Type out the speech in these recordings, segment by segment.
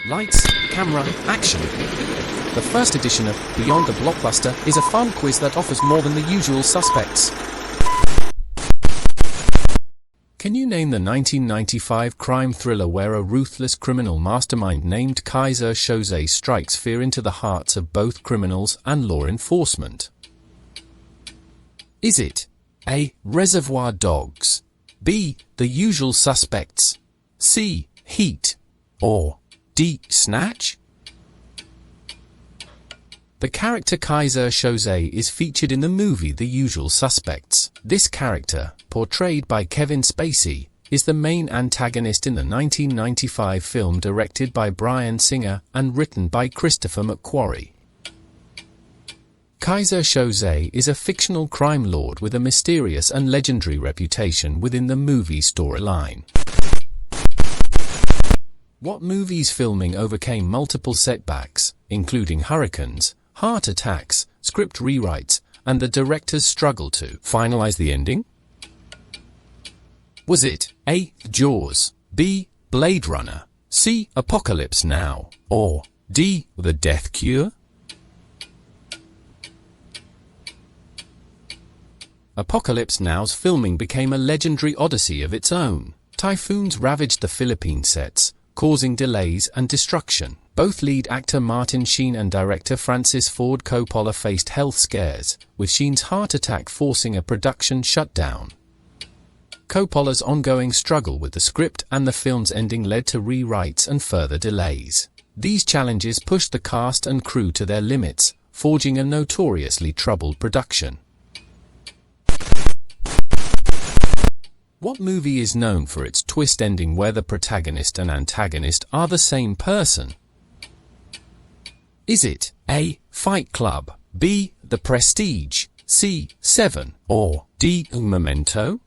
Lights, camera, action. The first edition of Beyond the Blockbuster is a fun quiz that offers more than the usual suspects. Can you name the 1995 crime thriller where a ruthless criminal mastermind named Kaiser Soze strikes fear into the hearts of both criminals and law enforcement? Is it A. Reservoir Dogs, B. The Usual Suspects, C. Heat, or D. Snatch? The character Kaiser Soze is featured in the movie The Usual Suspects. This character, portrayed by Kevin Spacey, is the main antagonist in the 1995 film directed by Bryan Singer and written by Christopher McQuarrie. Kaiser Soze is a fictional crime lord with a mysterious and legendary reputation within the movie storyline. What movie's filming overcame multiple setbacks, including hurricanes, heart attacks, script rewrites, and the director's struggle to finalize the ending? Was it A. Jaws, B. Blade Runner, C. Apocalypse Now, or D. The Death Cure? Apocalypse Now's filming became a legendary odyssey of its own. Typhoons ravaged the Philippine sets, causing delays and destruction. Both lead actor Martin Sheen and director Francis Ford Coppola faced health scares, with Sheen's heart attack forcing a production shutdown. Coppola's ongoing struggle with the script and the film's ending led to rewrites and further delays. These challenges pushed the cast and crew to their limits, forging a notoriously troubled production. What movie is known for its twist ending where the protagonist and antagonist are the same person? Is it A. Fight Club, B. The Prestige, C. Seven, or D. Memento?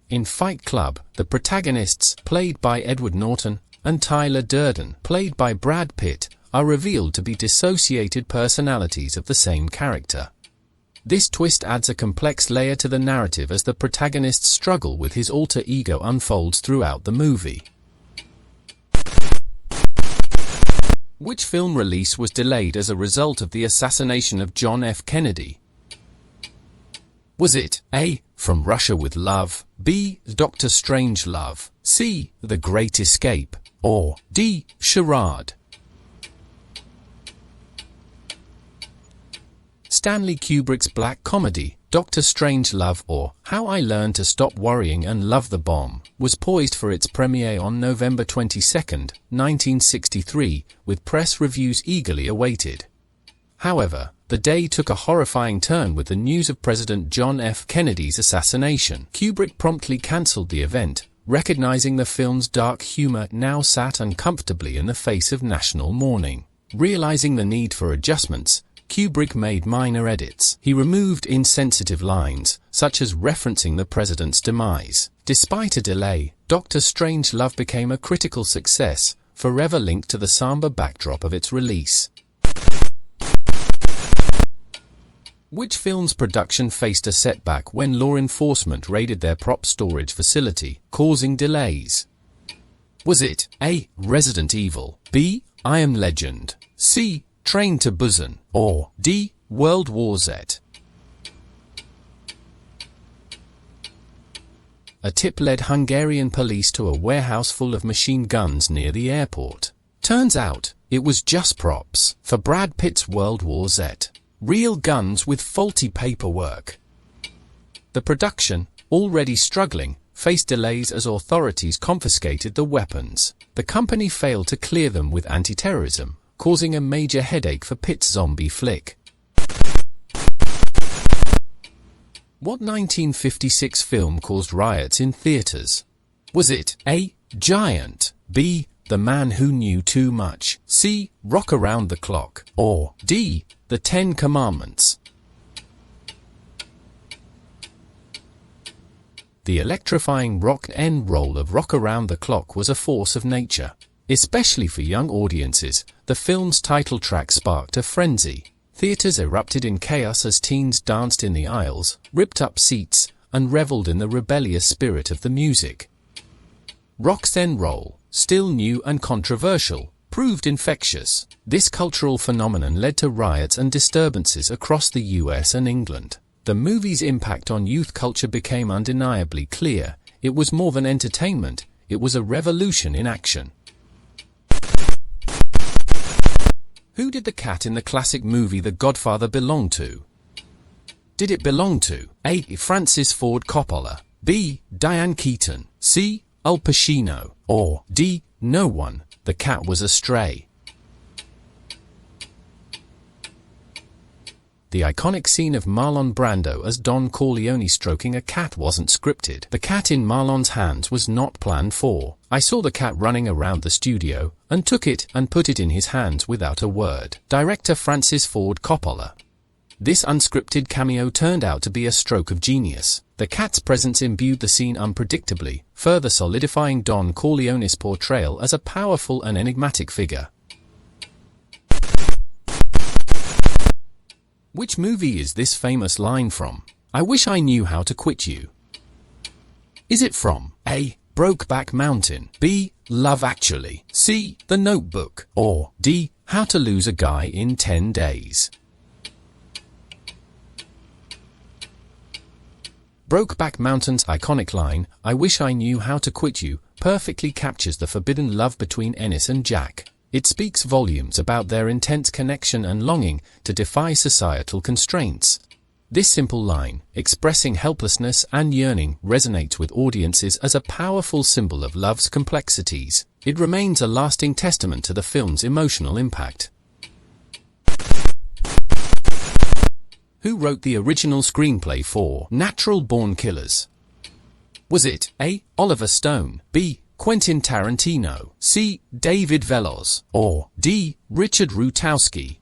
In Fight Club, the protagonists, played by Edward Norton, and Tyler Durden, played by Brad Pitt, are revealed to be dissociated personalities of the same character. This twist adds a complex layer to the narrative as the protagonist's struggle with his alter ego unfolds throughout the movie. Which film release was delayed as a result of the assassination of John F. Kennedy? Was it A. From Russia with Love, B. Dr. Strangelove, C. The Great Escape, or D. Charade? Stanley Kubrick's black comedy, Dr. Strangelove, or How I Learned to Stop Worrying and Love the Bomb, was poised for its premiere on November 22, 1963, with press reviews eagerly awaited. However, the day took a horrifying turn with the news of President John F. Kennedy's assassination. Kubrick promptly cancelled the event, recognizing the film's dark humor now sat uncomfortably in the face of national mourning. Realizing the need for adjustments, Kubrick made minor edits. He removed insensitive lines, such as referencing the president's demise. Despite a delay, Dr. Strangelove became a critical success, forever linked to the somber backdrop of its release. Which film's production faced a setback when law enforcement raided their prop storage facility, causing delays? Was it A. Resident Evil, B. I Am Legend, C. Train to Busan, or D. World War Z? A tip led Hungarian police to a warehouse full of machine guns near the airport. Turns out, it was just props for Brad Pitt's World War Z. Real guns with faulty paperwork. The production, already struggling, faced delays as authorities confiscated the weapons. The company failed to clear them with anti-terrorism, causing a major headache for Pitt's zombie flick. What 1956 film caused riots in theaters? Was it A. Giant, B. The Man Who Knew Too Much, C. Rock Around the Clock, or D. The Ten Commandments? The electrifying rock and roll of Rock Around the Clock was a force of nature. Especially for young audiences, the film's title track sparked a frenzy. Theaters erupted in chaos as teens danced in the aisles, ripped up seats, and reveled in the rebellious spirit of the music. Rock 'n' roll, still new and controversial, proved infectious. This cultural phenomenon led to riots and disturbances across the US and England. The movie's impact on youth culture became undeniably clear. It was more than entertainment, it was a revolution in action. Who did the cat in the classic movie The Godfather belong to? Did it belong to A. Francis Ford Coppola, B. Diane Keaton, C. Al Pacino, or D. No one? The cat was a stray. The iconic scene of Marlon Brando as Don Corleone stroking a cat wasn't scripted. The cat in Marlon's hands was not planned for. I saw the cat running around the studio, and took it and put it in his hands without a word. Director Francis Ford Coppola. This unscripted cameo turned out to be a stroke of genius. The cat's presence imbued the scene unpredictably, further solidifying Don Corleone's portrayal as a powerful and enigmatic figure. Which movie is this famous line from? I wish I knew how to quit you. Is it from A. Brokeback Mountain, B. Love Actually, C. The Notebook, or D. How to Lose a Guy in 10 Days? Brokeback Mountain's iconic line, I wish I knew how to quit you, perfectly captures the forbidden love between Ennis and Jack. It speaks volumes about their intense connection and longing to defy societal constraints. This simple line, expressing helplessness and yearning, resonates with audiences as a powerful symbol of love's complexities. It remains a lasting testament to the film's emotional impact. Who wrote the original screenplay for Natural Born Killers? Was it A. Oliver Stone, B. Quentin Tarantino, C. David Veloz, or D. Richard Rutowski?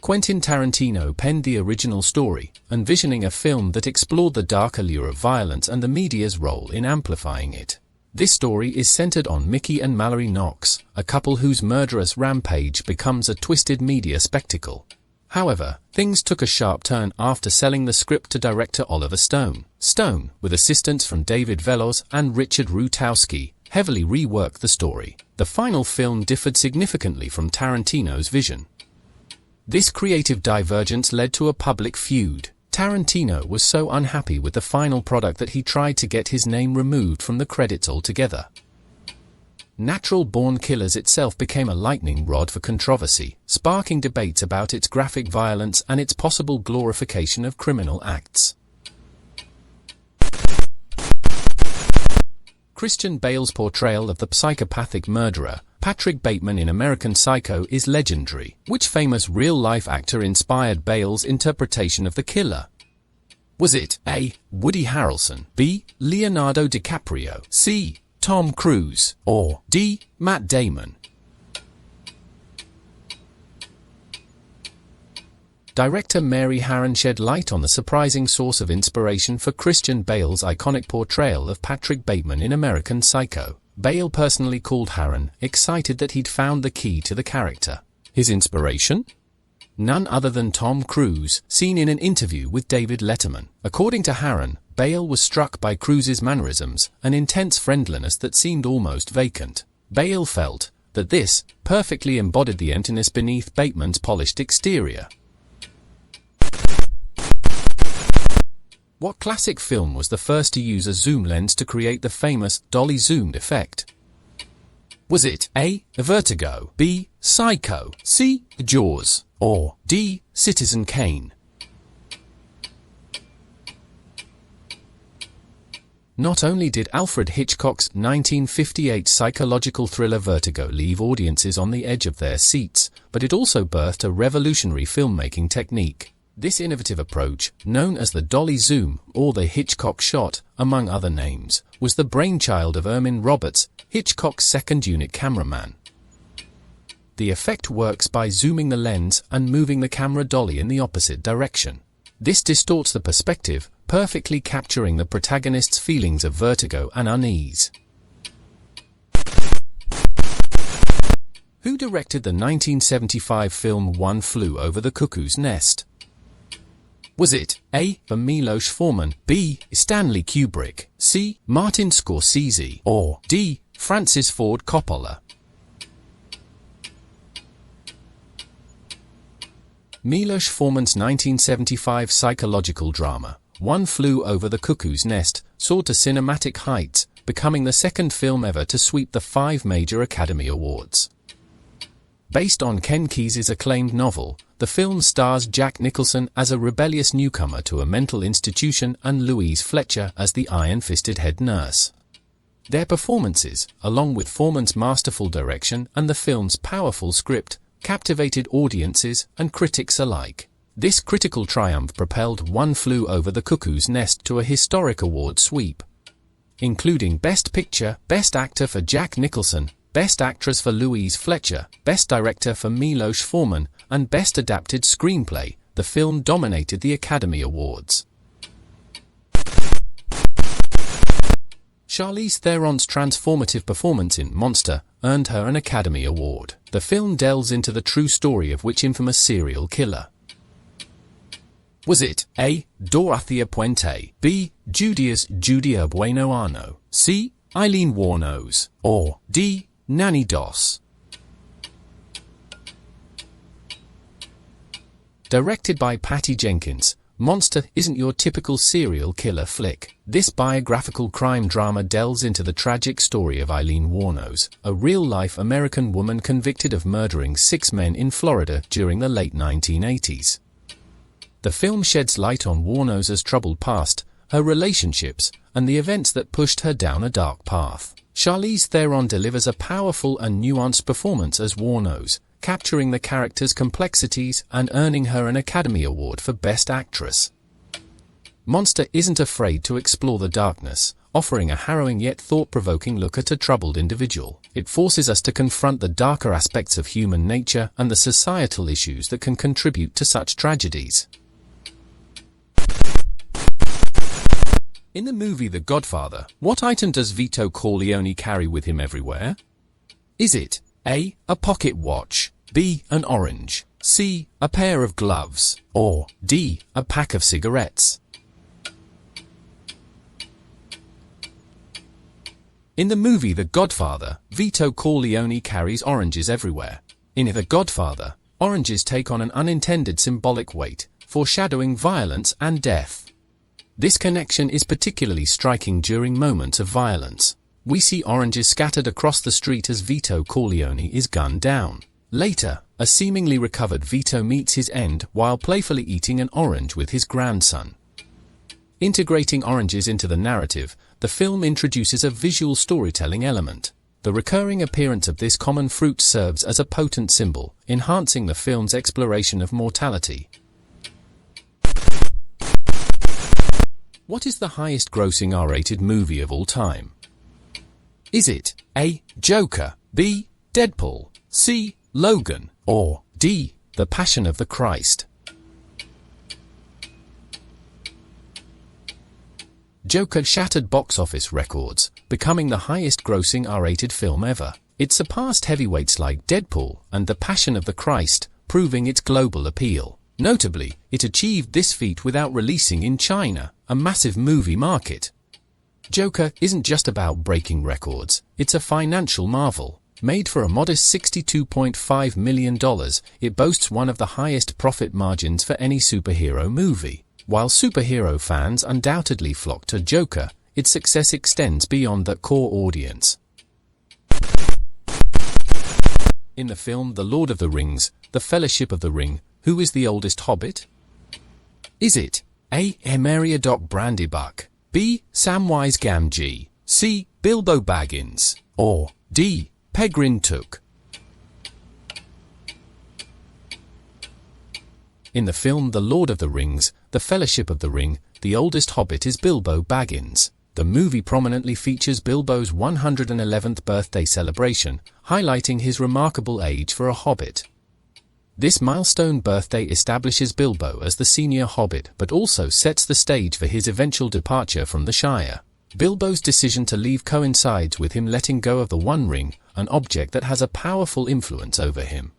Quentin Tarantino penned the original story, envisioning a film that explored the dark allure of violence and the media's role in amplifying it. This story is centered on Mickey and Mallory Knox, a couple whose murderous rampage becomes a twisted media spectacle. However, things took a sharp turn after selling the script to director Oliver Stone. Stone, with assistance from David Veloz and Richard Rutowski, heavily reworked the story. The final film differed significantly from Tarantino's vision. This creative divergence led to a public feud. Tarantino was so unhappy with the final product that he tried to get his name removed from the credits altogether. Natural Born Killers itself became a lightning rod for controversy, sparking debates about its graphic violence and its possible glorification of criminal acts. Christian Bale's portrayal of the psychopathic murderer, Patrick Bateman in American Psycho, is legendary. Which famous real-life actor inspired Bale's interpretation of the killer? Was it A. Woody Harrelson, B. Leonardo DiCaprio, C. Tom Cruise, or D. Matt Damon? Director Mary Harron shed light on the surprising source of inspiration for Christian Bale's iconic portrayal of Patrick Bateman in American Psycho. Bale personally called Harron, excited that he'd found the key to the character. His inspiration? None other than Tom Cruise, seen in an interview with David Letterman. According to Harron, Bale was struck by Cruise's mannerisms, an intense friendliness that seemed almost vacant. Bale felt that this perfectly embodied the emptiness beneath Bateman's polished exterior. What classic film was the first to use a zoom lens to create the famous dolly zoomed effect? Was it A. Vertigo, B. Psycho, C. Jaws, or D. Citizen Kane? Not only did Alfred Hitchcock's 1958 psychological thriller Vertigo leave audiences on the edge of their seats, but it also birthed a revolutionary filmmaking technique. This innovative approach, known as the dolly zoom or the Hitchcock shot, among other names, was the brainchild of Ermin Roberts, Hitchcock's second unit cameraman. The effect works by zooming the lens and moving the camera dolly in the opposite direction. This distorts the perspective, perfectly capturing the protagonist's feelings of vertigo and unease. Who directed the 1975 film One Flew Over the Cuckoo's Nest? Was it A. for Milos Forman, B. Stanley Kubrick, C. Martin Scorsese, or D. Francis Ford Coppola? Milos Forman's 1975 psychological drama, One Flew Over the Cuckoo's Nest, soared to cinematic heights, becoming the second film ever to sweep the 5 major Academy Awards. Based on Ken Kesey's acclaimed novel, the film stars Jack Nicholson as a rebellious newcomer to a mental institution and Louise Fletcher as the iron-fisted head nurse. Their performances, along with Forman's masterful direction and the film's powerful script, captivated audiences and critics alike. This critical triumph propelled One Flew Over the Cuckoo's Nest to a historic award sweep, including Best Picture, Best Actor for Jack Nicholson, Best Actress for Louise Fletcher, Best Director for Milos Forman, and Best Adapted Screenplay. The film dominated the Academy Awards. Charlize Theron's transformative performance in Monster earned her an Academy Award. The film delves into the true story of which infamous serial killer? Was it A. Dorothea Puente, B. Judia Bueno Arno, C. Eileen Wuornos, or D. Nanny Doss? Directed by Patty Jenkins, Monster isn't your typical serial killer flick. This biographical crime drama delves into the tragic story of Eileen Wuornos, a real-life American woman convicted of murdering 6 men in Florida during the late 1980s. The film sheds light on Wuornos' troubled past, her relationships, and the events that pushed her down a dark path. Charlize Theron delivers a powerful and nuanced performance as Wuornos, capturing the character's complexities and earning her an Academy Award for Best Actress. Monster isn't afraid to explore the darkness, offering a harrowing yet thought-provoking look at a troubled individual. It forces us to confront the darker aspects of human nature and the societal issues that can contribute to such tragedies. In the movie The Godfather, what item does Vito Corleone carry with him everywhere? Is it A. a pocket watch, B. an orange, C. a pair of gloves, or D. a pack of cigarettes? In the movie The Godfather, Vito Corleone carries oranges everywhere. In The Godfather, oranges take on an unintended symbolic weight, foreshadowing violence and death. This connection is particularly striking during moments of violence. We see oranges scattered across the street as Vito Corleone is gunned down. Later, a seemingly recovered Vito meets his end while playfully eating an orange with his grandson. Integrating oranges into the narrative, the film introduces a visual storytelling element. The recurring appearance of this common fruit serves as a potent symbol, enhancing the film's exploration of mortality. What is the highest-grossing R-rated movie of all time? Is it A. Joker, B. Deadpool, C. Logan, or D. The Passion of the Christ? Joker shattered box office records, becoming the highest-grossing R-rated film ever. It surpassed heavyweights like Deadpool and The Passion of the Christ, proving its global appeal. Notably, it achieved this feat without releasing in China, a massive movie market. Joker isn't just about breaking records, it's a financial marvel. Made for a modest $62.5 million, it boasts one of the highest profit margins for any superhero movie. While superhero fans undoubtedly flock to Joker, its success extends beyond that core audience. In the film The Lord of the Rings, The Fellowship of the Ring, who is the oldest hobbit? Is it A. Emeria Brandybuck, B. Samwise Gamgee, C. Bilbo Baggins, or D. Peregrine Took? In the film The Lord of the Rings, The Fellowship of the Ring, the oldest hobbit is Bilbo Baggins. The movie prominently features Bilbo's 111th birthday celebration, highlighting his remarkable age for a hobbit. This milestone birthday establishes Bilbo as the senior hobbit but also sets the stage for his eventual departure from the Shire. Bilbo's decision to leave coincides with him letting go of the One Ring, an object that has a powerful influence over him.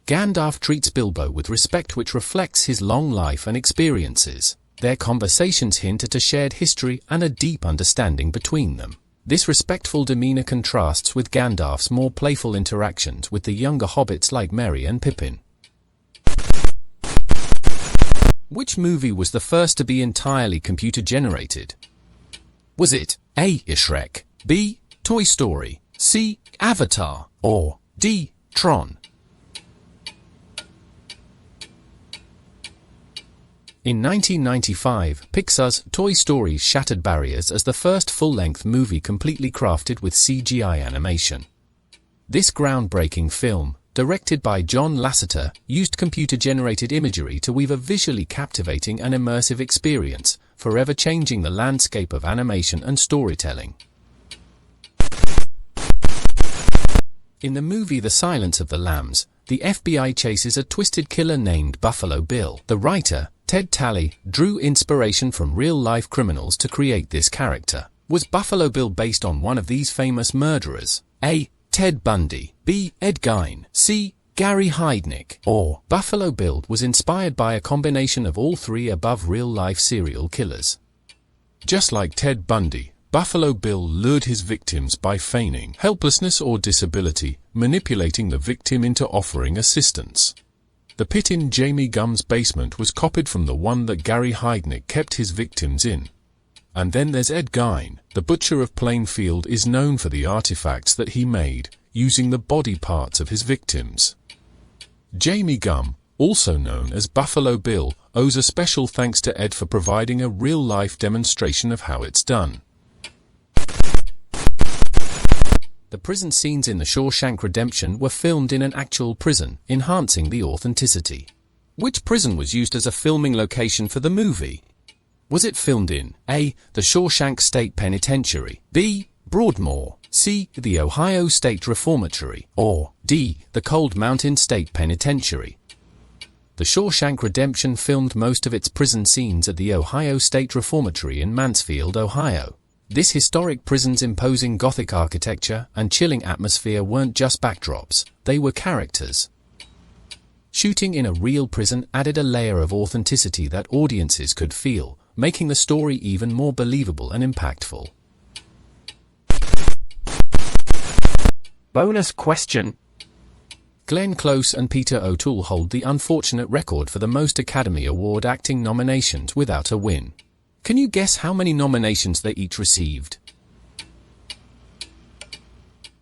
Gandalf treats Bilbo with respect which reflects his long life and experiences. Their conversations hint at a shared history and a deep understanding between them. This respectful demeanor contrasts with Gandalf's more playful interactions with the younger hobbits like Merry and Pippin. Which movie was the first to be entirely computer-generated? Was it A. Shrek, B. Toy Story, C. Avatar, or D. Tron? In 1995, Pixar's Toy Story shattered barriers as the first full-length movie completely crafted with CGI animation. This groundbreaking film, directed by John Lasseter, used computer-generated imagery to weave a visually captivating and immersive experience, forever changing the landscape of animation and storytelling. In the movie The Silence of the Lambs, the FBI chases a twisted killer named Buffalo Bill. The writer, Ted Talley, drew inspiration from real-life criminals to create this character. Was Buffalo Bill based on one of these famous murderers? A. Ted Bundy, B. Ed Gein, C. Gary Heidnik, or Buffalo Bill was inspired by a combination of all three above real-life serial killers. Just like Ted Bundy, Buffalo Bill lured his victims by feigning helplessness or disability, manipulating the victim into offering assistance. The pit in Jamie Gum's basement was copied from the one that Gary Heidnik kept his victims in. And then there's Ed Gein. The butcher of Plainfield is known for the artifacts that he made, using the body parts of his victims. Jamie Gum, also known as Buffalo Bill, owes a special thanks to Ed for providing a real-life demonstration of how it's done. The prison scenes in The Shawshank Redemption were filmed in an actual prison, enhancing the authenticity. Which prison was used as a filming location for the movie? Was it filmed in A. the Shawshank State Penitentiary, B. Broadmoor, C. the Ohio State Reformatory, or D. the Cold Mountain State Penitentiary? The Shawshank Redemption filmed most of its prison scenes at the Ohio State Reformatory in Mansfield, Ohio. This historic prison's imposing Gothic architecture and chilling atmosphere weren't just backdrops, they were characters. Shooting in a real prison added a layer of authenticity that audiences could feel, making the story even more believable and impactful. Bonus question. Glenn Close and Peter O'Toole hold the unfortunate record for the most Academy Award acting nominations without a win. Can you guess how many nominations they each received?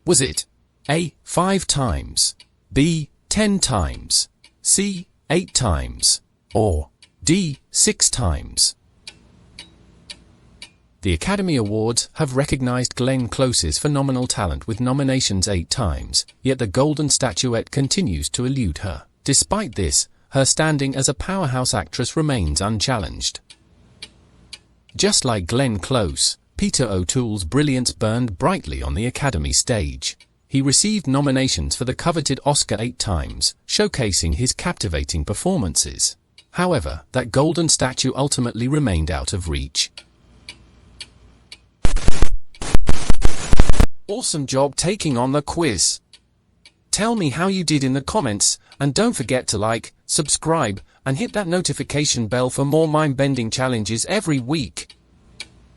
Was it A. 5 times, B. 10 times, C. 8 times, or D. 6 times? The Academy Awards have recognized Glenn Close's phenomenal talent with nominations 8 times, yet the Golden Statuette continues to elude her. Despite this, her standing as a powerhouse actress remains unchallenged. Just like Glenn Close, Peter O'Toole's brilliance burned brightly on the Academy stage. He received nominations for the coveted Oscar 8 times, showcasing his captivating performances. However, that golden statue ultimately remained out of reach. Awesome job taking on the quiz. Tell me how you did in the comments, and don't forget to like, subscribe, and hit that notification bell for more mind-bending challenges every week.